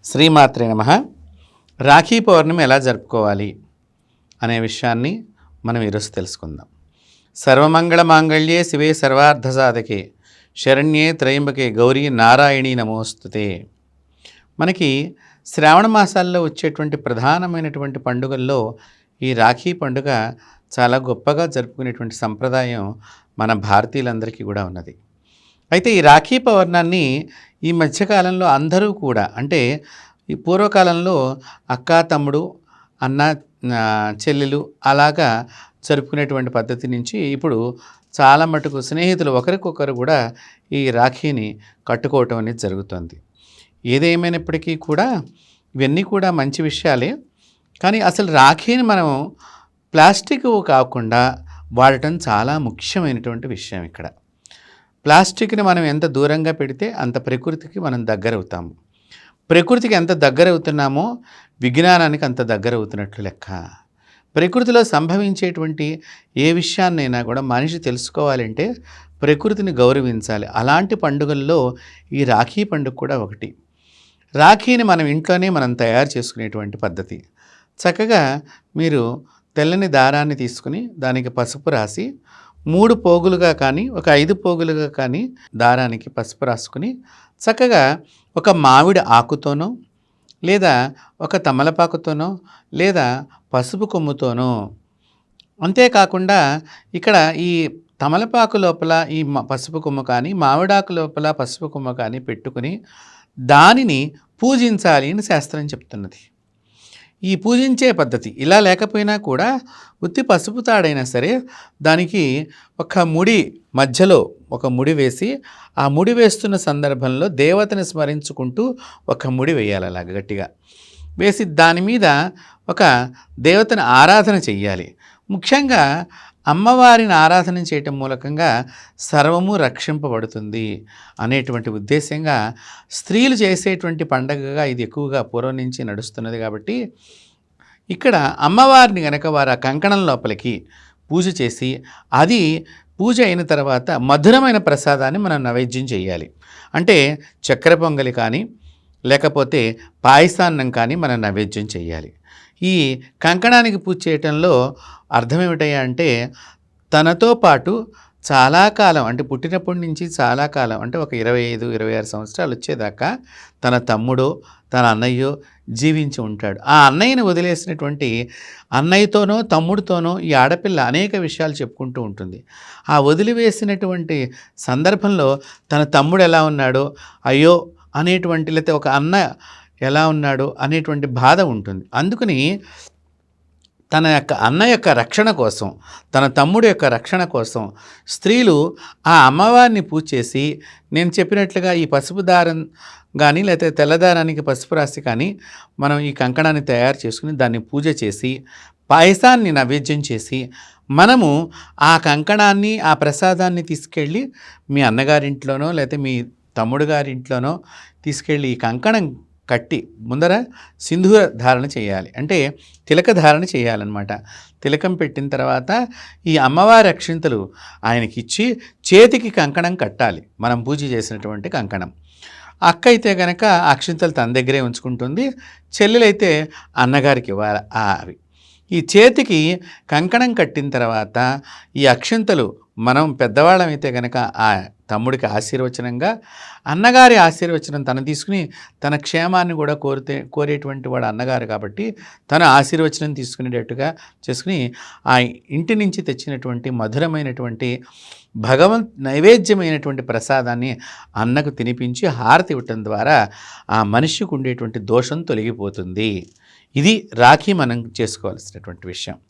శ్రీమాత్రే నమః. రాఖీ పౌర్ణమి ఎలా జరుపుకోవాలి అనే విషయాన్ని మనం ఈరోజు తెలుసుకుందాం. సర్వమంగళ మాంగళ్యే శివే సర్వార్థ సాధకే శరణ్యే త్రయంబకే గౌరీ నారాయణీ నమోస్తుతే. మనకి శ్రావణ మాసాల్లో వచ్చేటువంటి ప్రధానమైనటువంటి పండుగల్లో ఈ రాఖీ పండుగ చాలా గొప్పగా జరుపుకునేటువంటి సంప్రదాయం మన భారతీయులందరికీ కూడా ఉన్నది. అయితే ఈ రాఖీ పౌర్ణాన్ని ఈ మధ్యకాలంలో అందరూ కూడా, అంటే ఈ పూర్వకాలంలో అక్క తమ్ముడు అన్న చెల్లెలు అలాగా జరుపుకునేటువంటి పద్ధతి నుంచి ఇప్పుడు చాలా మటుకు స్నేహితులు ఒకరికొకరు కూడా ఈ రాఖీని కట్టుకోవటం అనేది జరుగుతుంది. ఏదేమైనప్పటికీ కూడా ఇవన్నీ కూడా మంచి విషయాలే. కానీ అసలు రాఖీని మనం ప్లాస్టిక్ కాకుండా వాడటం చాలా ముఖ్యమైనటువంటి విషయం. ఇక్కడ ప్లాస్టిక్ని మనం ఎంత దూరంగా పెడితే అంత ప్రకృతికి మనం దగ్గర అవుతాము. ప్రకృతికి ఎంత దగ్గర అవుతున్నామో విజ్ఞానానికి అంత దగ్గర అవుతున్నట్లు లెక్క. ప్రకృతిలో సంభవించేటువంటి ఏ విషయాన్నైనా కూడా మనిషి తెలుసుకోవాలంటే ప్రకృతిని గౌరవించాలి. అలాంటి పండుగల్లో ఈ రాఖీ పండుగ కూడా ఒకటి. రాఖీని మనం ఇంట్లోనే మనం తయారు చేసుకునేటువంటి పద్ధతి. చక్కగా మీరు తెల్లని దారాన్ని తీసుకుని దానికి పసుపు రాసి 3 పోగులుగా కానీ ఒక 5 పోగులుగా కానీ దారానికి పసుపు రాసుకుని చక్కగా ఒక మామిడి ఆకుతోనో లేదా ఒక తమలపాకుతోనో లేదా పసుపు కొమ్ముతోనో, అంతేకాకుండా ఇక్కడ ఈ తమలపాకు లోపల ఈ పసుపు కొమ్ము కానీ మామిడాకు లోపల పసుపు కొమ్ము కానీ పెట్టుకుని దానిని పూజించాలి అని శాస్త్రం చెప్తున్నది. ఈ పూజించే పద్ధతి ఇలా లేకపోయినా కూడా ఉత్తి పసుపు తాడైనా సరే దానికి ఒక ముడి మధ్యలో ఒక ముడి వేసి ఆ ముడి వేస్తున్న సందర్భంలో దేవతని స్మరించుకుంటూ ఒక ముడి వేయాలి. అలా గట్టిగా వేసి దాని మీద ఒక దేవతని ఆరాధన చెయ్యాలి. ముఖ్యంగా అమ్మవారిని ఆరాధన చేయటం మూలకంగా సర్వము రక్షింపబడుతుంది అనేటువంటి ఉద్దేశంగా స్త్రీలు చేసేటువంటి పండగగా ఇది ఎక్కువగా పూర్వం నుంచి నడుస్తున్నది. కాబట్టి ఇక్కడ అమ్మవారిని గనక వారు ఆ కంకణం లోపలికి పూజ చేసి అది పూజ అయిన తర్వాత మధురమైన ప్రసాదాన్ని మనం నైవేద్యం చేయాలి. అంటే చక్కెర పొంగలి కానీ లేకపోతే పాయసాన్నం కానీ మనం నైవేద్యం చేయాలి. ఈ కంకణానికి పూజ చేయటంలో అర్థం ఏమిటయ్యా అంటే తనతో పాటు చాలా కాలం, అంటే పుట్టినప్పటి నుంచి చాలా కాలం, అంటే ఒక 25-26 సంవత్సరాలు వచ్చేదాకా తన తమ్ముడో తన అన్నయ్యో జీవించి ఉంటాడు. ఆ అన్నయ్యని వదిలేసినటువంటి అన్నయ్యతోనో తమ్ముడితోనో ఈ ఆడపిల్ల అనేక విషయాలు చెప్పుకుంటూ ఉంటుంది. ఆ వదిలివేసినటువంటి సందర్భంలో తన తమ్ముడు ఎలా ఉన్నాడో అయ్యో అనేటువంటి, లేకపోతే ఒక అన్న ఎలా ఉన్నాడో అనేటువంటి బాధ ఉంటుంది. అందుకని తన యొక్క అన్న యొక్క రక్షణ కోసం, తన తమ్ముడు యొక్క రక్షణ కోసం స్త్రీలు ఆ అమ్మవారిని పూజ చేసి నేను చెప్పినట్లుగా ఈ పసుపు దారం కానీ లేకపోతే తెల్లదారానికి పసుపు రాసి కానీ మనం ఈ కంకణాన్ని తయారు చేసుకుని దాన్ని పూజ చేసి పాయసాన్ని నైవేద్యం చేసి మనము ఆ కంకణాన్ని ఆ ప్రసాదాన్ని తీసుకెళ్ళి మీ అన్నగారింట్లోనో లేకపోతే మీ తమ్ముడు గారింట్లోనో తీసుకెళ్ళి ఈ కంకణం కట్టి ముందర సింధూర ధారణ చేయాలి. అంటే తిలక ధారణ చేయాలన్నమాట. తిలకం పెట్టిన తర్వాత ఈ అమ్మవారి అక్షింతలు ఆయనకిచ్చి చేతికి కంకణం కట్టాలి. మనం పూజ చేసినటువంటి కంకణం. అక్క అయితే కనుక అక్షింతలు తన దగ్గరే ఉంచుకుంటుంది, చెల్లెలైతే అన్నగారికి ఇవ్వాలి. అవి ఈ చేతికి కంకణం కట్టిన తర్వాత ఈ అక్షింతలు మనం పెద్దవాళ్ళమైతే కనుక ఆ తమ్ముడికి ఆశీర్వచనంగా, అన్నగారి ఆశీర్వచనం తను తీసుకుని తన క్షేమాన్ని కూడా కోరేటువంటి వాడు అన్నగారు కాబట్టి తన ఆశీర్వచనం తీసుకునేటట్టుగా చేసుకుని ఆ ఇంటి నుంచి తెచ్చినటువంటి మధురమైనటువంటి నైవేద్యమైనటువంటి ప్రసాదాన్ని అన్నకు తినిపించి హారతి ఇవ్వటం ద్వారా ఆ మనిషికి ఉండేటువంటి దోషం తొలగిపోతుంది. ఇది రాఖీ మనం చేసుకోవాల్సినటువంటి విషయం.